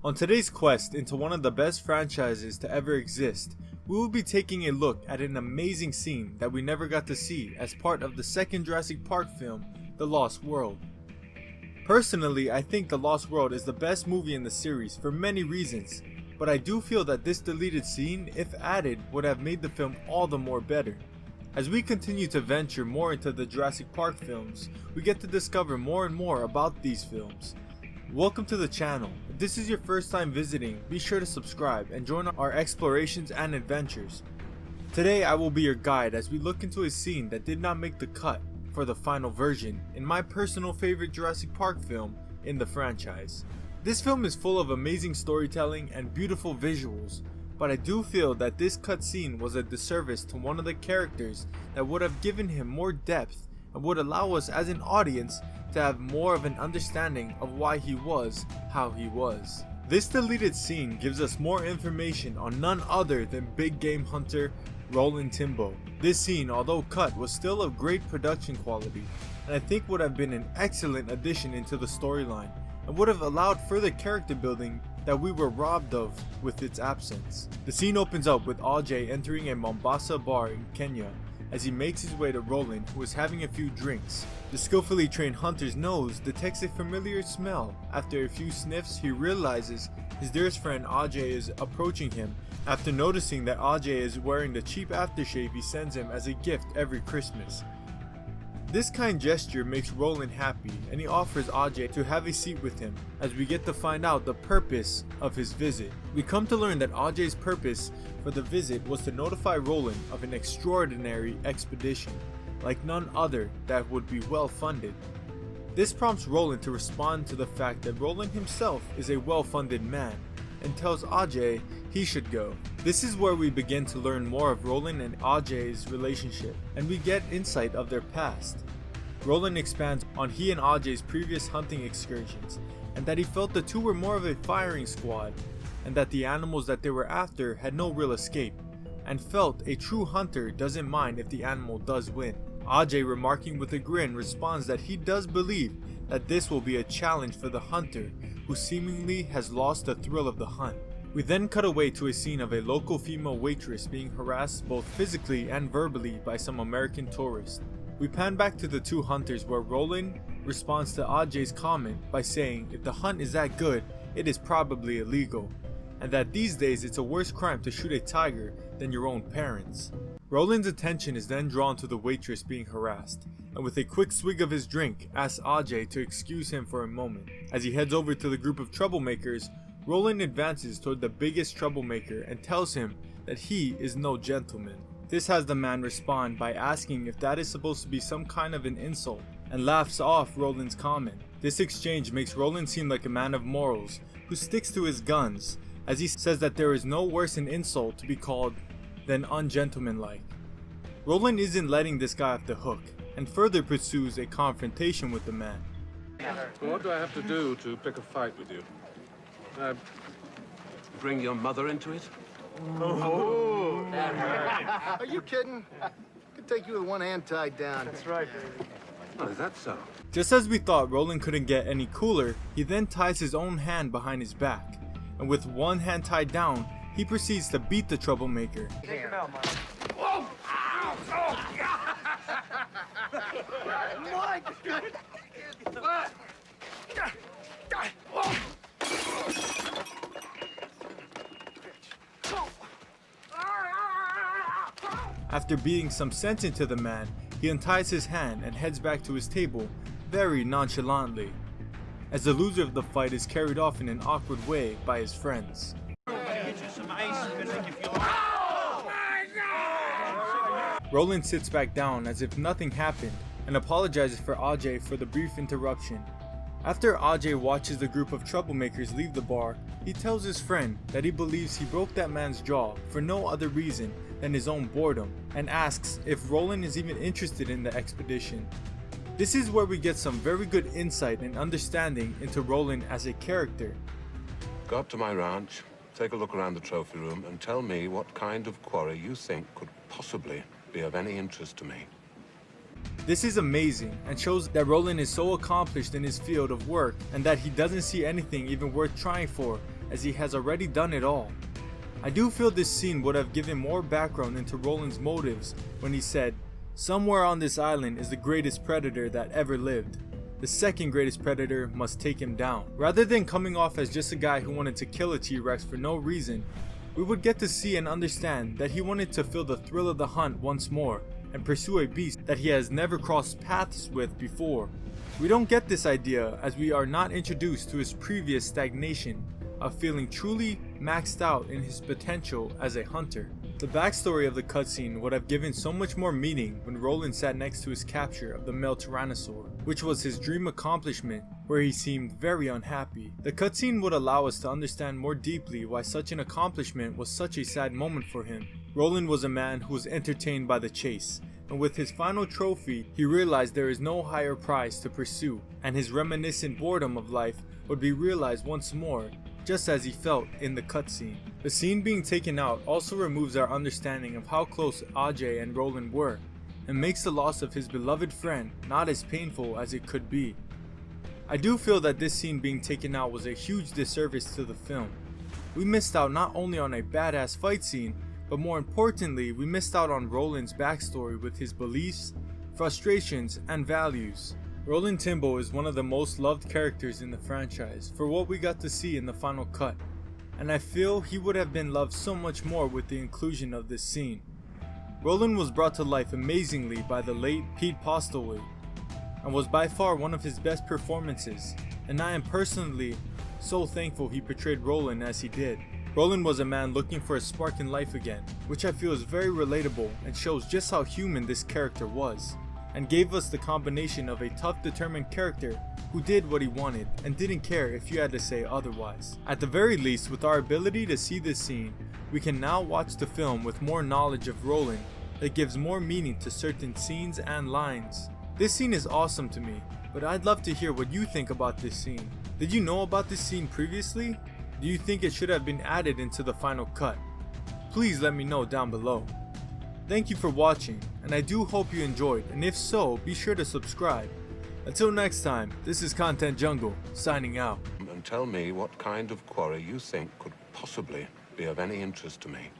On today's quest into one of the best franchises to ever exist, we will be taking a look at an amazing scene that we never got to see as part of the second Jurassic Park film, The Lost World. Personally, I think The Lost World is the best movie in the series for many reasons, but I do feel that this deleted scene, if added, would have made the film all the more better. As we continue to venture more into the Jurassic Park films, we get to discover more and more about these films. Welcome to the channel. If this is your first time visiting, be sure to subscribe and join our explorations and adventures. Today I will be your guide as we look into a scene that did not make the cut for the final version in my personal favorite Jurassic Park film in the franchise. This film is full of amazing storytelling and beautiful visuals, but I do feel that this cut scene was a disservice to one of the characters that would have given him more depth and would allow us as an audience to have more of an understanding of why he was how he was. This deleted scene gives us more information on none other than big game hunter Roland Timbo. This scene, although cut, was still of great production quality and I think would have been an excellent addition into the storyline and would have allowed further character building that we were robbed of with its absence. The scene opens up with Ajay entering a Mombasa bar in Kenya as he makes his way to Roland, who is having a few drinks. The skillfully trained hunter's nose detects a familiar smell. After a few sniffs, he realizes his dearest friend Ajay is approaching him after noticing that Ajay is wearing the cheap aftershave he sends him as a gift every Christmas. This kind gesture makes Roland happy and he offers Ajay to have a seat with him as we get to find out the purpose of his visit. We come to learn that Ajay's purpose for the visit was to notify Roland of an extraordinary expedition, like none other that would be well funded. This prompts Roland to respond to the fact that Roland himself is a well-funded man and tells Ajay he should go. This is where we begin to learn more of Roland and Ajay's relationship, and we get insight of their past. Roland expands on he and Ajay's previous hunting excursions, and that he felt the two were more of a firing squad, and that the animals that they were after had no real escape, and felt a true hunter doesn't mind if the animal does win. Ajay, remarking with a grin, responds that he does believe that this will be a challenge for the hunter who seemingly has lost the thrill of the hunt. We then cut away to a scene of a local female waitress being harassed both physically and verbally by some American tourists. We pan back to the two hunters where Roland responds to Ajay's comment by saying if the hunt is that good, it is probably illegal, and that these days it's a worse crime to shoot a tiger than your own parents. Roland's attention is then drawn to the waitress being harassed, and with a quick swig of his drink asks Ajay to excuse him for a moment. As he heads over to the group of troublemakers, Roland advances toward the biggest troublemaker and tells him that he is no gentleman. This has the man respond by asking if that is supposed to be some kind of an insult, and laughs off Roland's comment. This exchange makes Roland seem like a man of morals who sticks to his guns, as he says that there is no worse an insult to be called than ungentlemanlike. Roland isn't letting this guy off the hook, and further pursues a confrontation with the man. What do I have to do to pick a fight with you? Bring your mother into it? Oh. Are you kidding? I could take you with one hand tied down. That's right. Oh, is that so? Just as we thought Roland couldn't get any cooler, he then ties his own hand behind his back, and with one hand tied down, he proceeds to beat the troublemaker. Take him out, Mike. Whoa! Ow! Oh, God! After beating some sense into the man, he unties his hand and heads back to his table very nonchalantly, as the loser of the fight is carried off in an awkward way by his friends. Roland sits back down as if nothing happened and apologizes for Ajay for the brief interruption. After Ajay watches the group of troublemakers leave the bar, he tells his friend that he believes he broke that man's jaw for no other reason than his own boredom, and asks if Roland is even interested in the expedition. This is where we get some very good insight and understanding into Roland as a character. Go up to my ranch, take a look around the trophy room, and tell me what kind of quarry you think could possibly be of any interest to me. This is amazing and shows that Roland is so accomplished in his field of work and that he doesn't see anything even worth trying for as he has already done it all. I do feel this scene would have given more background into Roland's motives when he said, "Somewhere on this island is the greatest predator that ever lived. The second greatest predator must take him down." Rather than coming off as just a guy who wanted to kill a T-Rex for no reason, we would get to see and understand that he wanted to feel the thrill of the hunt once more and pursue a beast that he has never crossed paths with before. We don't get this idea as we are not introduced to his previous stagnation of feeling truly maxed out in his potential as a hunter. The backstory of the cutscene would have given so much more meaning when Roland sat next to his capture of the male Tyrannosaur, which was his dream accomplishment, where he seemed very unhappy. The cutscene would allow us to understand more deeply why such an accomplishment was such a sad moment for him. Roland was a man who was entertained by the chase, and with his final trophy, he realized there is no higher prize to pursue, and his reminiscent boredom of life would be realized once more, just as he felt in the cutscene. The scene being taken out also removes our understanding of how close Ajay and Roland were, and makes the loss of his beloved friend not as painful as it could be. I do feel that this scene being taken out was a huge disservice to the film. We missed out not only on a badass fight scene, but more importantly, we missed out on Roland's backstory with his beliefs, frustrations, and values. Roland Timbo is one of the most loved characters in the franchise for what we got to see in the final cut, and I feel he would have been loved so much more with the inclusion of this scene. Roland was brought to life amazingly by the late Pete Postlewaite, and was by far one of his best performances, and I am personally so thankful he portrayed Roland as he did. Roland was a man looking for a spark in life again, which I feel is very relatable and shows just how human this character was, and gave us the combination of a tough, determined character who did what he wanted and didn't care if you had to say otherwise. At the very least, with our ability to see this scene, we can now watch the film with more knowledge of Roland that gives more meaning to certain scenes and lines. This scene is awesome to me, but I'd love to hear what you think about this scene. Did you know about this scene previously? Do you think it should have been added into the final cut? Please let me know down below. Thank you for watching, and I do hope you enjoyed, and if so, be sure to subscribe. Until next time, this is Content Jungle, signing out. And tell me what kind of quarry you think could possibly be of any interest to me.